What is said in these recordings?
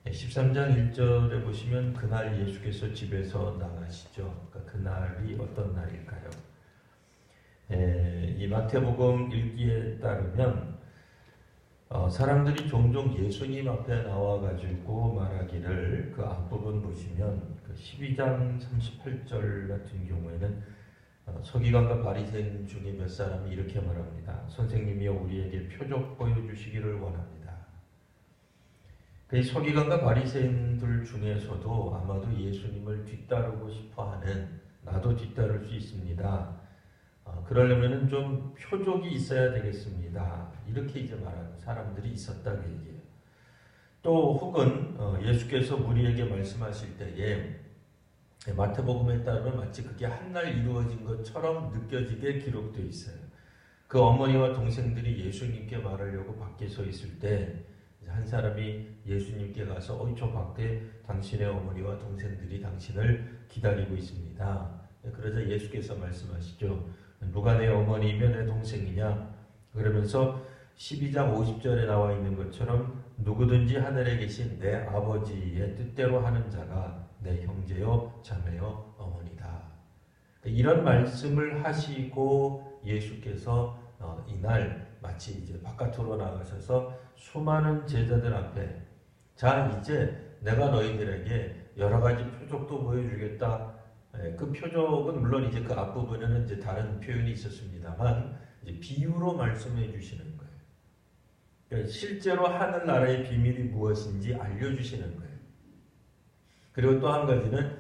13장 1절에 보시면 그날 예수께서 집에서 나가시죠. 그러니까 그날이 어떤 날일까요? 이 마태복음 읽기에 따르면 사람들이 종종 예수님 앞에 나와가지고 말하기를 그 앞부분 보시면 그 12장 38절 같은 경우에는 서기관과 바리새인 중에 몇 사람이 이렇게 말합니다. 선생님이여 우리에게 표적 보여주시기를 원합니다. 그 서기관과 바리새인들 중에서도 아마도 예수님을 뒤따르고 싶어하는 나도 뒤따를 수 있습니다. 그러려면은 좀 표적이 있어야 되겠습니다. 이렇게 이제 말하는 사람들이 있었다고 얘기해요. 또 혹은 예수께서 우리에게 말씀하실 때에 마태복음에 따르면 마치 그게 한날 이루어진 것처럼 느껴지게 기록되어 있어요. 그 어머니와 동생들이 예수님께 말하려고 밖에 서 있을 때 한 사람이 예수님께 가서 저 밖에 당신의 어머니와 동생들이 당신을 기다리고 있습니다. 그러자 예수께서 말씀하시죠. 누가 내 어머니이며 내 동생이냐? 그러면서 12장 50절에 나와 있는 것처럼 누구든지 하늘에 계신 내 아버지의 뜻대로 하는 자가 내 형제요 자매요 어머니다. 이런 말씀을 하시고 예수께서 이날 마치 이제 바깥으로 나가셔서 수많은 제자들 앞에 자 이제 내가 너희들에게 여러 가지 표적도 보여주겠다. 그 표적은 물론 이제 그 앞부분에는 이제 다른 표현이 있었습니다만 이제 비유로 말씀해 주시는 거예요. 그러니까 실제로 하늘나라의 비밀이 무엇인지 알려주시는 거예요. 그리고 또 한 가지는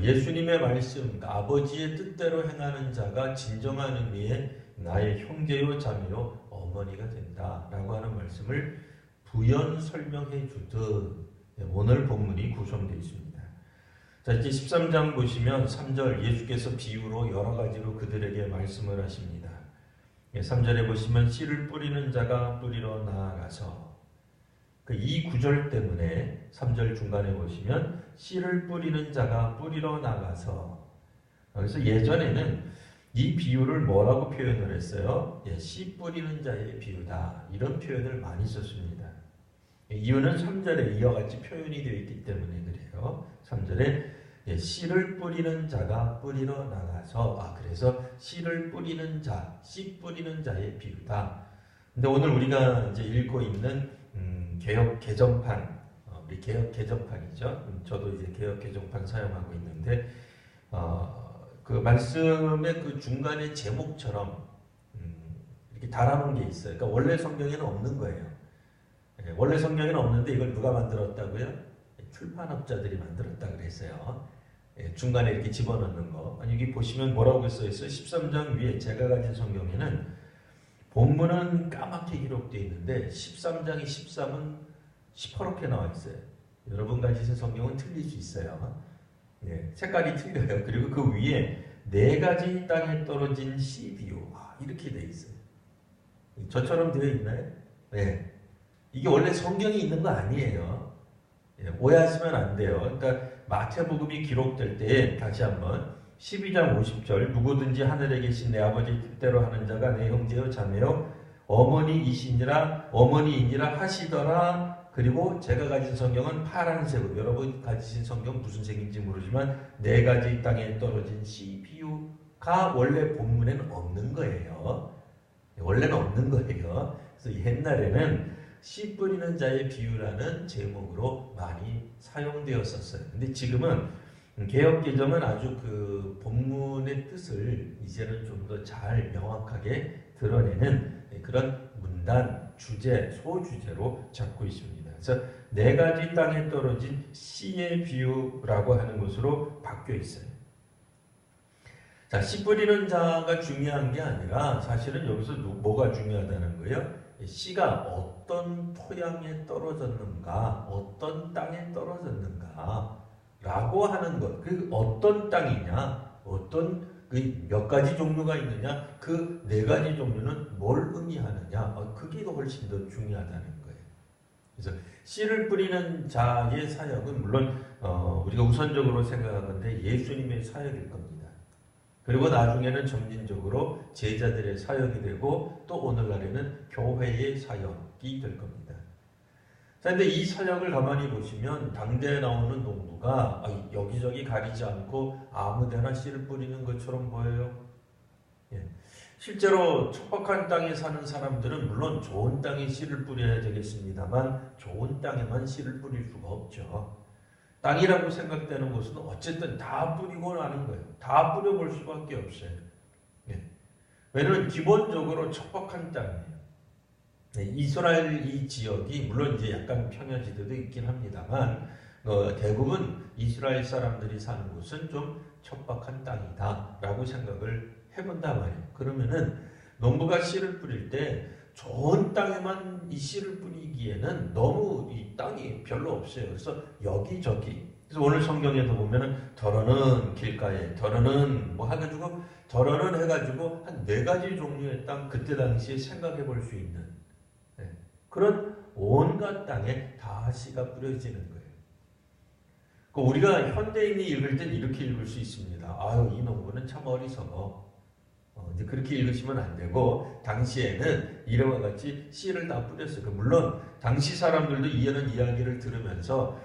예수님의 말씀, 아버지의 뜻대로 행하는 자가 진정한 의미의 나의 형제요 자매요 어머니가 된다라고 하는 말씀을 부연 설명해 주듯 오늘 본문이 구성되어 있습니다. 자, 이제 13장 보시면 3절 예수께서 비유로 여러 가지로 그들에게 말씀을 하십니다. 3절에 보시면 씨를 뿌리는 자가 뿌리러 나아가서 이 구절 때문에 3절 중간에 보시면 씨를 뿌리는 자가 뿌리러 나가서 그래서 예전에는 이 비유를 뭐라고 표현을 했어요? 씨 뿌리는 자의 비유다. 이런 표현을 많이 썼습니다. 이유는 3절에 이와 같이 표현이 되어 있기 때문에 그래요. 3절에 씨를 뿌리는 자가 뿌리러 나가서 그래서 씨를 뿌리는 자, 씨 뿌리는 자의 비유다. 근데 오늘 우리가 이제 읽고 있는 개역 개정판, 우리 개역 개정판이죠. 저도 이제 개역 개정판 사용하고 있는데 그 말씀의 그 중간에 제목처럼 이렇게 달아놓은 게 있어요. 그러니까 원래 성경에는 없는 거예요. 원래 성경에는 없는데 이걸 누가 만들었다고요? 출판업자들이 만들었다 그랬어요. 중간에 이렇게 집어넣는 거. 아니 여기 보시면 뭐라고 써있어요? 13장 위에 제가 가진 성경에는 본문은 까맣게 기록되어 있는데 13장이 13은 시퍼렇게 나와 있어요. 여러분 가지신 성경은 틀릴 수 있어요. 색깔이 틀려요. 그리고 그 위에 4가지 땅에 떨어진 씨 비유 이렇게 되어 있어요. 저처럼 되어 있나요? 네. 이게 원래 성경에 있는 거 아니에요. 오해하시면 안 돼요. 그러니까 마태복음이 기록될 때 다시 한번 12장 50절 누구든지 하늘에 계신 내 아버지 뜻대로 하는 자가 내 형제요 자매요 어머니이니라 하시더라. 그리고 제가 가진 성경은 파란색으로 여러분 가지신 성경 무슨 색인지 모르지만 4가지 땅에 떨어진 씨 비유가 원래 본문에는 없는 거예요. 원래는 없는 거예요. 그래서 옛날에는 씨 뿌리는 자의 비유라는 제목으로 많이 사용되었었어요. 근데 지금은 개역개정은 아주 그 본문의 뜻을 이제는 좀 더 잘 명확하게 드러내는 그런 문단, 주제, 소주제로 잡고 있습니다. 그래서 4가지 땅에 떨어진 씨의 비유라고 하는 것으로 바뀌어 있어요. 자, 씨 뿌리는 자가 중요한 게 아니라 사실은 여기서 뭐가 중요하다는 거예요? 씨가 어떤 토양에 떨어졌는가, 어떤 땅에 떨어졌는가 라고 하는 것. 그 어떤 땅이냐, 어떤 몇 가지 종류가 있느냐, 그 4가지 종류는 뭘 의미하느냐, 그게 훨씬 더 중요하다는 거예요. 그래서 씨를 뿌리는 자의 사역은 물론 우리가 우선적으로 생각하건대 예수님의 사역일 겁니다. 그리고 나중에는 점진적으로 제자들의 사역이 되고 또 오늘날에는 교회의 사역이 될 겁니다. 자, 근데 이 서약을 가만히 보시면 당대에 나오는 농부가 여기저기 가리지 않고 아무데나 씨를 뿌리는 것처럼 보여요. 예. 실제로 척박한 땅에 사는 사람들은 물론 좋은 땅에 씨를 뿌려야 되겠습니다만 좋은 땅에만 씨를 뿌릴 수가 없죠. 땅이라고 생각되는 곳은 어쨌든 다 뿌리고 나는 거예요. 다 뿌려볼 수밖에 없어요. 예. 왜냐하면 기본적으로 척박한 땅이에요. 네, 이스라엘 이 지역이 물론 이제 약간 평야지대도 있긴 합니다만 대부분 이스라엘 사람들이 사는 곳은 좀 척박한 땅이다라고 생각을 해본단 말이에요. 그러면은 농부가 씨를 뿌릴 때 좋은 땅에만 이 씨를 뿌리기에는 너무 이 땅이 별로 없어요. 그래서 여기저기. 그래서 오늘 성경에도 보면은 더러는 길가에, 더러는 뭐 해가지고 더러는 해가지고 한 4가지 종류의 땅 그때 당시에 생각해 볼 수 있는 그런 온갖 땅에 다 씨가 뿌려지는 거예요. 우리가 현대인이 읽을 땐 이렇게 읽을 수 있습니다. 아유, 이 농부는 참 어리석어. 이제 그렇게 읽으시면 안 되고 당시에는 이와 같이 씨를 다 뿌렸어요. 물론 당시 사람들도 이해는 이야기를 들으면서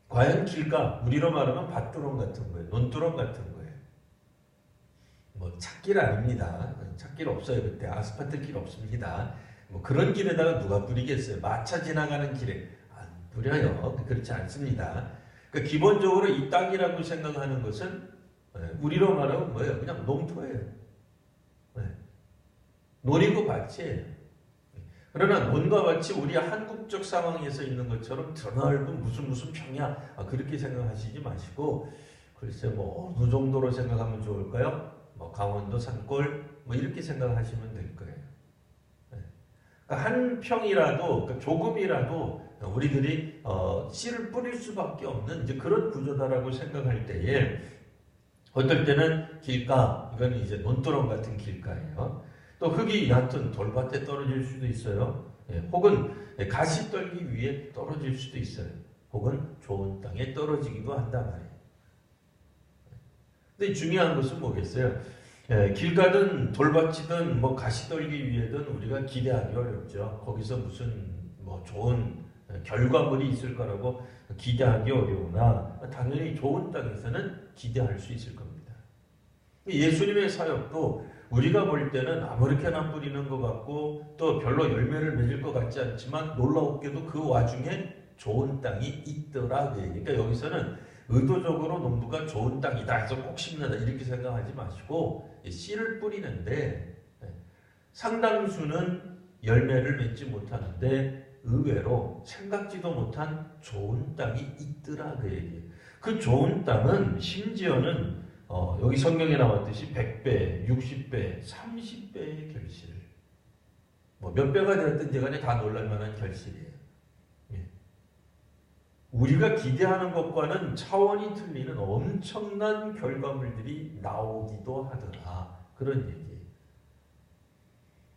과연 길가, 우리로 말하면 밭두렁 같은 거예요. 논두렁 같은 거예요. 뭐 찻길 아닙니다. 찻길 없어요. 그때 아스팔트 길 없습니다. 뭐 그런 길에다가 누가 뿌리겠어요? 마차 지나가는 길에 안 뿌려요. 그렇지 않습니다. 그러니까 기본적으로 이 땅이라고 생각하는 것은 우리로 말하면 뭐예요? 그냥 농토예요. 논이고 밭이에요. 그러나 논과 밭이 우리 한국적 상황에서 있는 것처럼 드넓은 무슨 평야 그렇게 생각하시지 마시고 글쎄 뭐 어느 정도로 생각하면 좋을까요? 뭐 강원도 산골 뭐 이렇게 생각하시면 될 거예요. 한 평이라도 조금이라도 우리들이 씨를 뿌릴 수밖에 없는 이제 그런 구조다라고 생각할 때에 어떨 때는 길가 이건 이제 논두렁 같은 길가예요. 또 흙이 얕은 돌밭에 떨어질 수도 있어요. 혹은 가시떨기 위에 떨어질 수도 있어요. 혹은 좋은 땅에 떨어지기도 한단 말이에요. 근데 중요한 것은 뭐겠어요? 길가든 돌밭이든 뭐 가시떨기 위에든 우리가 기대하기 어렵죠. 거기서 무슨 뭐 좋은 결과물이 있을 거라고 기대하기 어려우나 당연히 좋은 땅에서는 기대할 수 있을 겁니다. 예수님의 사역도 우리가 볼 때는 아무렇게나 뿌리는 것 같고 또 별로 열매를 맺을 것 같지 않지만 놀라웠게도 그 와중에 좋은 땅이 있더라. 그러니까 여기서는 의도적으로 농부가 좋은 땅이다 해서 꼭 심는다 이렇게 생각하지 마시고 씨를 뿌리는데 상당수는 열매를 맺지 못하는데 의외로 생각지도 못한 좋은 땅이 있더라 그 얘기예요. 그 좋은 땅은 심지어는 여기 성경에 나왔듯이 100배, 60배, 30배의 결실을 뭐 몇 배가 되었든지 간에 다 놀랄만한 결실이에요. 우리가 기대하는 것과는 차원이 틀리는 엄청난 결과물들이 나오기도 하더라. 그런 얘기예요.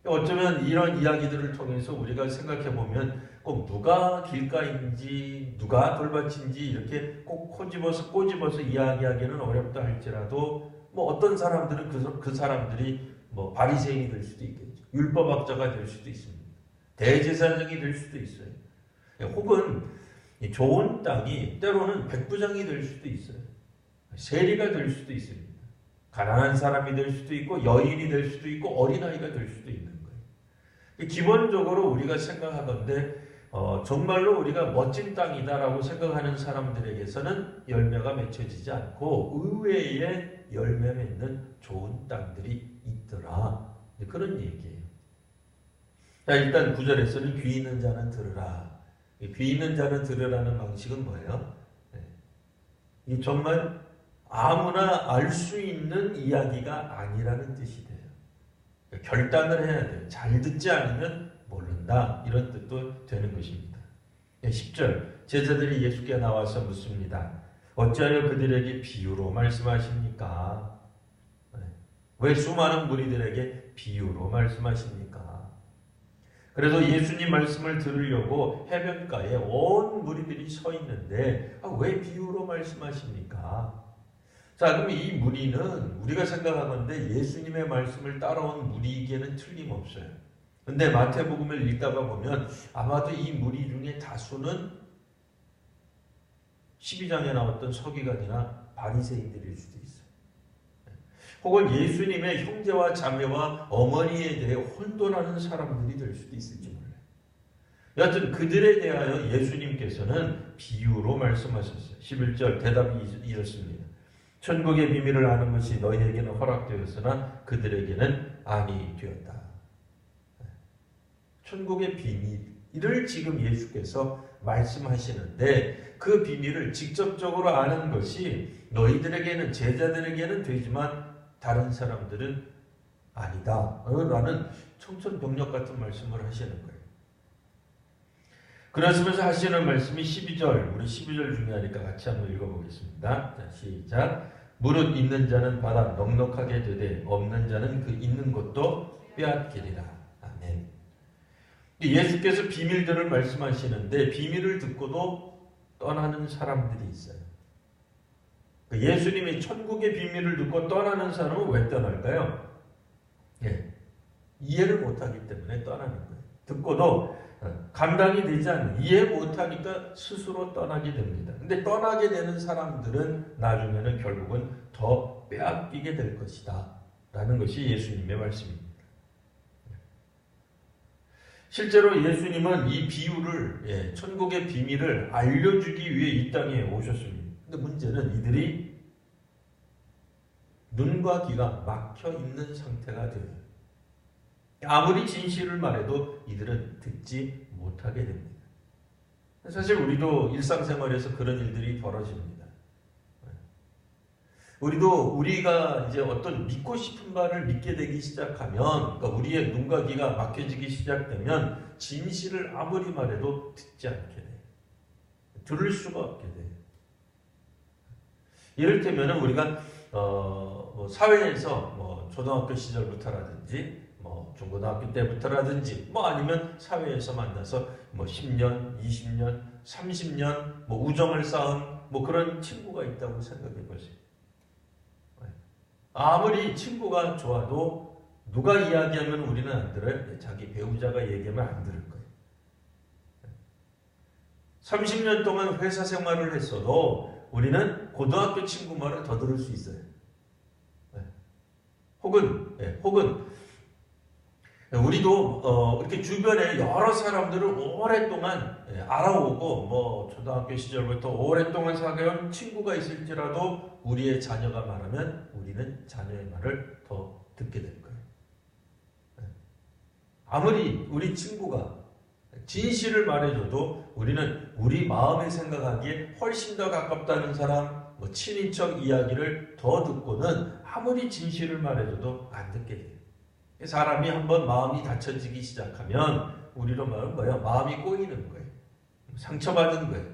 어쩌면 이런 이야기들을 통해서 우리가 생각해보면 꼭 누가 길가인지 누가 돌밭인지 이렇게 꼭 꼬집어서 이야기하기는 어렵다 할지라도 뭐 어떤 사람들은 그 사람들이 뭐 바리새인이 될 수도 있겠죠. 율법학자가 될 수도 있습니다. 대제사장이 될 수도 있어요. 혹은 좋은 땅이 때로는 백부장이 될 수도 있어요. 세리가 될 수도 있습니다. 가난한 사람이 될 수도 있고 여인이 될 수도 있고 어린아이가 될 수도 있는 거예요. 기본적으로 우리가 생각하건대 정말로 우리가 멋진 땅이다라고 생각하는 사람들에게서는 열매가 맺혀지지 않고 의외의 열매 맺는 좋은 땅들이 있더라. 그런 얘기예요. 자, 일단 9절에서는 귀 있는 자는 들으라. 귀 있는 자는 들으라는 방식은 뭐예요? 이 정말 아무나 알 수 있는 이야기가 아니라는 뜻이 돼요. 결단을 해야 돼요. 잘 듣지 않으면 모른다. 이런 뜻도 되는 것입니다. 10절 제자들이 예수께 나와서 묻습니다. 어찌하여 그들에게 비유로 말씀하십니까? 왜 수많은 무리들에게 비유로 말씀하십니까? 그래서 예수님 말씀을 들으려고 해변가에 온 무리들이 서 있는데 왜 비유로 말씀하십니까? 자, 그럼 이 무리는 우리가 생각하건대 예수님의 말씀을 따라온 무리에게는 틀림없어요. 근데 마태복음을 읽다가 보면 아마도 이 무리 중에 다수는 12장에 나왔던 서기관이나 바리새인들일 수도 있어요. 혹은 예수님의 형제와 자매와 어머니에 대해 혼돈하는 사람들이 될 수도 있을지 몰라요. 여하튼 그들에 대하여 예수님께서는 비유로 말씀하셨어요. 11절 대답이 이렇습니다. 천국의 비밀을 아는 것이 너희에게는 허락되었으나 그들에게는 아니 되었다. 천국의 비밀을 지금 예수께서 말씀하시는데 그 비밀을 직접적으로 아는 것이 너희들에게는 제자들에게는 되지만 다른 사람들은 아니다 라는 청천벽력 같은 말씀을 하시는 거예요. 그러시면서 하시는 말씀이 12절, 우리 12절 중요하니까 같이 한번 읽어보겠습니다. 자, 시작. 무릇 있는 자는 받아 넉넉하게 되되 없는 자는 그 있는 것도 빼앗기리라. 아멘. 예수께서 비밀들을 말씀하시는데 비밀을 듣고도 떠나는 사람들이 있어요. 예수님이 천국의 비밀을 듣고 떠나는 사람은 왜 떠날까요? 이해를 못하기 때문에 떠나는 거예요. 듣고도 감당이 되지 않는, 이해 못하니까 스스로 떠나게 됩니다. 근데 떠나게 되는 사람들은 나중에는 결국은 더 빼앗기게 될 것이다 라는 것이 예수님의 말씀입니다. 실제로 예수님은 이 비유를, 천국의 비밀을 알려주기 위해 이 땅에 오셨습니다. 근데 문제는 이들이 눈과 귀가 막혀 있는 상태가 돼요. 아무리 진실을 말해도 이들은 듣지 못하게 됩니다. 사실 우리도 일상생활에서 그런 일들이 벌어집니다. 우리가 이제 어떤 믿고 싶은 바를 믿게 되기 시작하면, 그러니까 우리의 눈과 귀가 막혀지기 시작되면 진실을 아무리 말해도 듣지 않게 돼요. 들을 수가 없게 돼요. 이를테면 우리가 사회에서 초등학교 시절부터라든지 중고등학교 때부터라든지 아니면 사회에서 만나서 10년, 20년, 30년 우정을 쌓은 그런 친구가 있다고 생각해 보세요. 아무리 친구가 좋아도 누가 이야기하면 우리는 안 들어요. 자기 배우자가 얘기하면 안 들을 거예요. 30년 동안 회사 생활을 했어도 우리는 고등학교 친구 말을 더 들을 수 있어요. 혹은 우리도 이렇게 주변에 여러 사람들을 오랫동안 알아오고 초등학교 시절부터 오랫동안 사귀어온 친구가 있을지라도 우리의 자녀가 말하면 우리는 자녀의 말을 더 듣게 될 거예요. 아무리 우리 친구가 진실을 말해줘도 우리는 우리 마음에 생각하기에 훨씬 더 가깝다는 사람, 친인척 이야기를 더 듣고는 아무리 진실을 말해줘도 안 듣게 돼요. 사람이 한번 마음이 닫혀지기 시작하면 우리로 말하면 뭐예요? 마음이 꼬이는 거예요. 상처받은 거예요.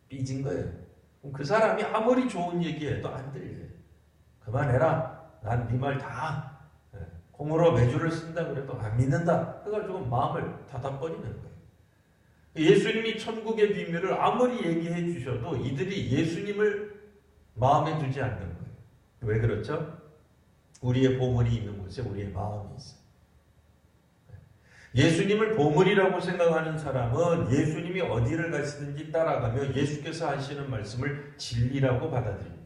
삐진 거예요. 그 사람이 아무리 좋은 얘기해도 안 들려요. 그만해라. 난 네 말 다 콩으로 매주를 쓴다 그래도 안 믿는다. 그래가지고 마음을 닫아버리는 거예요. 예수님이 천국의 비밀을 아무리 얘기해 주셔도 이들이 예수님을 마음에 두지 않는 거예요. 왜 그렇죠? 우리의 보물이 있는 곳에 우리의 마음이 있어요. 예수님을 보물이라고 생각하는 사람은 예수님이 어디를 가시든지 따라가며 예수께서 하시는 말씀을 진리라고 받아들입니다.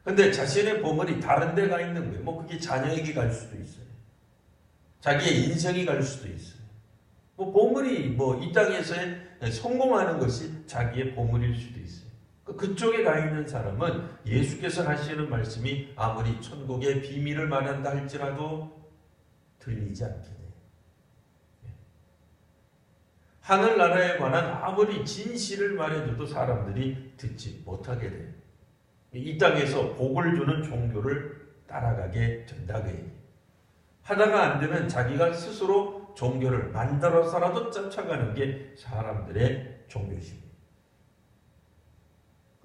그런데 자신의 보물이 다른 데 가 있는 거예요. 그게 자녀에게 갈 수도 있어요. 자기의 인생이 갈 수도 있어요. 보물이 이 땅에서의 성공하는 것이 자기의 보물일 수도 있어요. 그쪽에 가 있는 사람은 예수께서 하시는 말씀이 아무리 천국의 비밀을 말한다 할지라도 들리지 않게 돼요. 하늘나라에 관한 아무리 진실을 말해줘도 사람들이 듣지 못하게 돼요. 이 땅에서 복을 주는 종교를 따라가게 된다고 해요. 하다가 안 되면 자기가 스스로 종교를 만들어서라도 쫓아가는 게 사람들의 종교심이에요.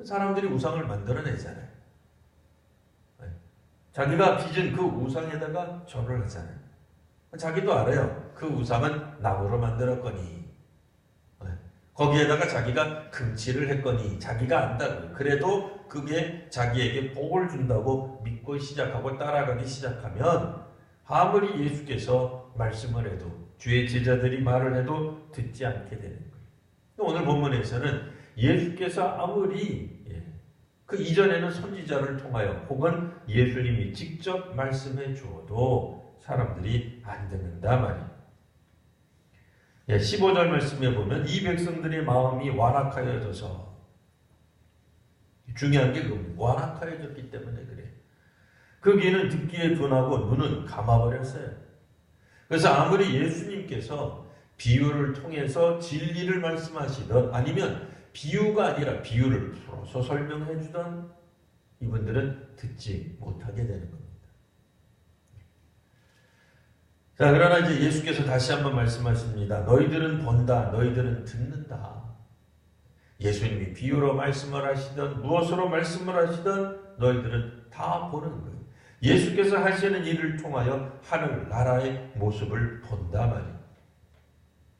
사람들이 우상을 만들어내잖아요. 자기가 빚은 그 우상에다가 절을 하잖아요. 자기도 알아요. 그 우상은 나무로 만들었거니, 거기에다가 자기가 금칠을 했거니 자기가 안다고. 그래도 그게 자기에게 복을 준다고 믿고 시작하고 따라가기 시작하면 아무리 예수께서 말씀을 해도 주의 제자들이 말을 해도 듣지 않게 되는 거예요. 오늘 본문에서는 예수께서 아무리 그 이전에는 선지자를 통하여 혹은 예수님이 직접 말씀해 주어도 사람들이 안 듣는다 말이에요. 15절 말씀에 보면 이 백성들의 마음이 완악하여져서, 중요한 게 그겁니다. 완악하여졌기 때문에 그래요. 그 귀는 듣기에 둔하고 눈은 감아버렸어요. 그래서 아무리 예수님께서 비유를 통해서 진리를 말씀하시던 아니면 비유가 아니라 비유를 풀어서 설명해 주던 이분들은 듣지 못하게 되는 겁니다. 자, 그러나 이제 예수께서 다시 한번 말씀하십니다. 너희들은 본다, 너희들은 듣는다. 예수님이 비유로 말씀을 하시던 무엇으로 말씀을 하시던 너희들은 다 보는 거예요. 예수께서 하시는 일을 통하여 하늘 나라의 모습을 본다 말이에요.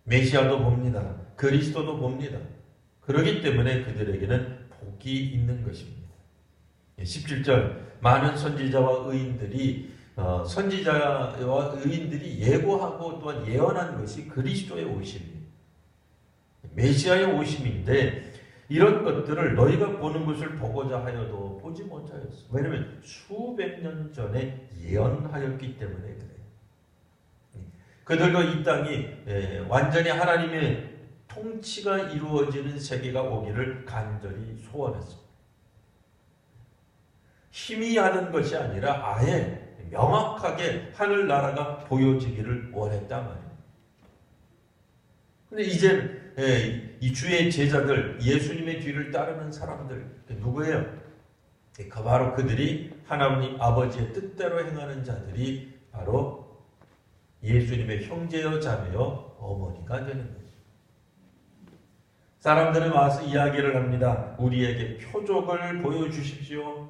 메시아도 봅니다. 그리스도도 봅니다. 그렇기 때문에 그들에게는 복이 있는 것입니다. 17절 많은 선지자와 의인들이 예고하고 또한 예언한 것이 그리스도의 오심이에요. 메시아의 오심인데 이런 것들을 너희가 보는 것을 보고자 하여도 보지 못하였어. 왜냐하면 수백 년 전에 예언하였기 때문에 그래요. 그들도 이 땅이 완전히 하나님의 통치가 이루어지는 세계가 오기를 간절히 소원했습니다. 힘이 하는 것이 아니라 아예 명확하게 하늘나라가 보여지기를 원했단 말이에요. 근데 이제 이 주의 제자들, 예수님의 뒤를 따르는 사람들, 누구예요? 바로 그들이 하나님 아버지의 뜻대로 행하는 자들이 바로 예수님의 형제여 자매여 어머니가 되는 거죠. 사람들은 와서 이야기를 합니다. 우리에게 표적을 보여주십시오.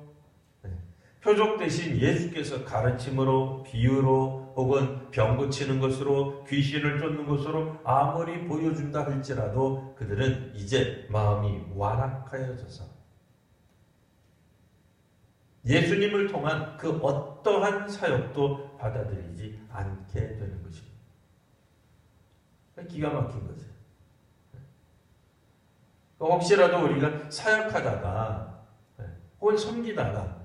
표적 대신 예수께서 가르침으로, 비유로, 혹은 병 고치는 것으로, 귀신을 쫓는 것으로 아무리 보여준다 할지라도 그들은 이제 마음이 완악하여져서 예수님을 통한 그 어떠한 사역도 받아들이지 않게 되는 것입니다. 기가 막힌 거죠. 혹시라도 우리가 사역하다가 혹은 섬기다가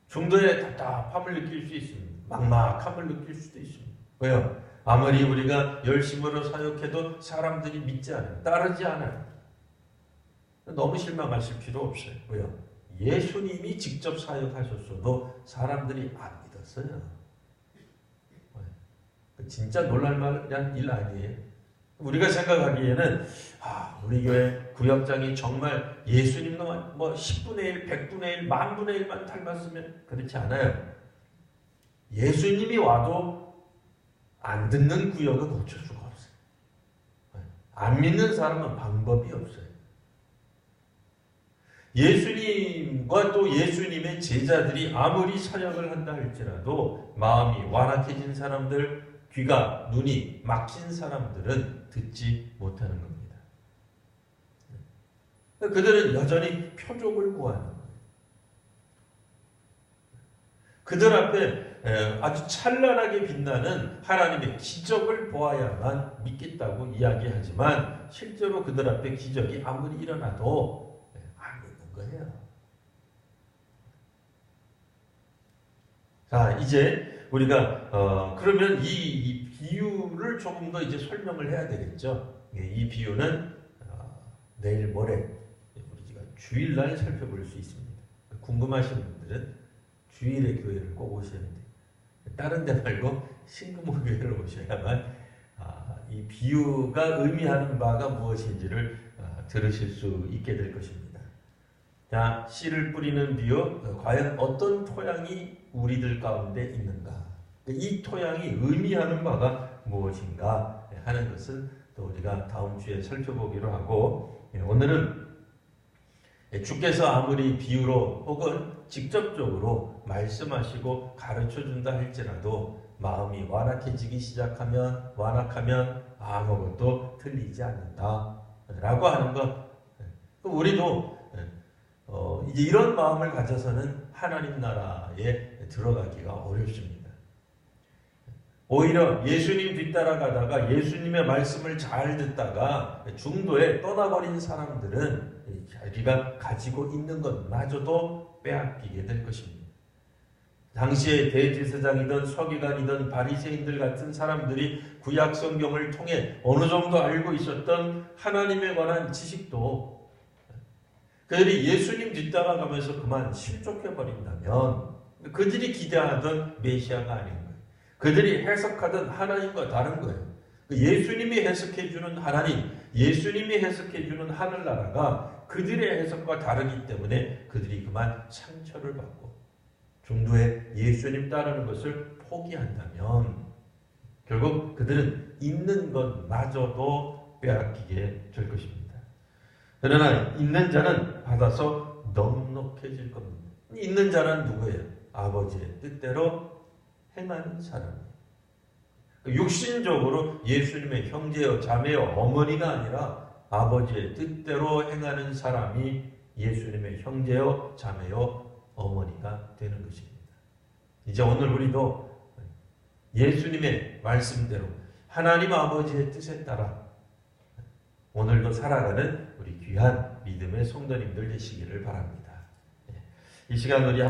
중도에 답답함을 느낄 수 있습니다. 막막함을 느낄 수도 있습니다. 왜요? 아무리 우리가 열심으로 사역해도 사람들이 믿지 않아요. 따르지 않아요. 너무 실망하실 필요 없어요. 왜요? 예수님이 직접 사역하셨어도 사람들이 안 믿었어요. 진짜 놀랄만한 일 아니에요? 우리가 생각하기에는 우리 교회 구역장이 정말 예수님과 10분의 1, 100분의 1, 만분의 1만 닮았으면 그렇지 않아요. 예수님이 와도 안 듣는 구역은 고칠 수가 없어요. 안 믿는 사람은 방법이 없어요. 예수님과 또 예수님의 제자들이 아무리 사역을 한다 할지라도 마음이 완악해진 사람들, 귀가, 눈이 막힌 사람들은 듣지 못하는 겁니다. 그들은 여전히 표적을 구하는 거예요. 그들 앞에 아주 찬란하게 빛나는 하나님의 기적을 보아야만 믿겠다고 이야기하지만 실제로 그들 앞에 기적이 아무리 일어나도 안 믿는 거예요. 자, 이제 우리가 그러면 이 비유를 조금 더 이제 설명을 해야 되겠죠. 이 비유는 내일 모레 우리가 주일날 살펴볼 수 있습니다. 궁금하신 분들은 주일에 교회를 꼭 오셔야 돼요. 다른 데 말고 신금호교회를 오셔야만 이 비유가 의미하는 바가 무엇인지를 들으실 수 있게 될 것입니다. 자, 씨를 뿌리는 비유, 과연 어떤 토양이 우리들 가운데 있는가? 이 토양이 의미하는 바가 무엇인가 하는 것을 또 우리가 다음 주에 살펴보기로 하고, 오늘은 주께서 아무리 비유로 혹은 직접적으로 말씀하시고 가르쳐준다 할지라도 마음이 완악해지기 완악하면 아무것도 들리지 않는다 라고 하는 것. 우리도 이제 이런 마음을 가져서는 하나님 나라에 들어가기가 어렵습니다. 오히려 예수님 뒤따라가다가 예수님의 말씀을 잘 듣다가 중도에 떠나버린 사람들은 자기가 가지고 있는 것마저도 빼앗기게 될 것입니다. 당시에 대제사장이든 서기관이든 바리새인들 같은 사람들이 구약 성경을 통해 어느 정도 알고 있었던 하나님에 관한 지식도 그들이 예수님 뒤따라가면서 그만 실족해버린다면 그들이 기대하던 메시아가 아닌 거예요. 그들이 해석하던 하나님과 다른 거예요. 예수님이 해석해주는 하나님, 예수님이 해석해주는 하늘나라가 그들의 해석과 다르기 때문에 그들이 그만 상처를 받고 중도에 예수님 따르는 것을 포기한다면 결국 그들은 있는 것마저도 빼앗기게 될 것입니다. 그러나 있는 자는 받아서 넉넉해질 겁니다. 있는 자는 누구예요? 아버지의 뜻대로 행하는 사람이에요. 육신적으로 예수님의 형제여 자매여 어머니가 아니라 아버지의 뜻대로 행하는 사람이 예수님의 형제여 자매여 어머니가 되는 것입니다. 이제 오늘 우리도 예수님의 말씀대로 하나님 아버지의 뜻에 따라 오늘도 살아가는 우리 귀한 믿음의 성도님들 되시기를 바랍니다. 이 시간 우리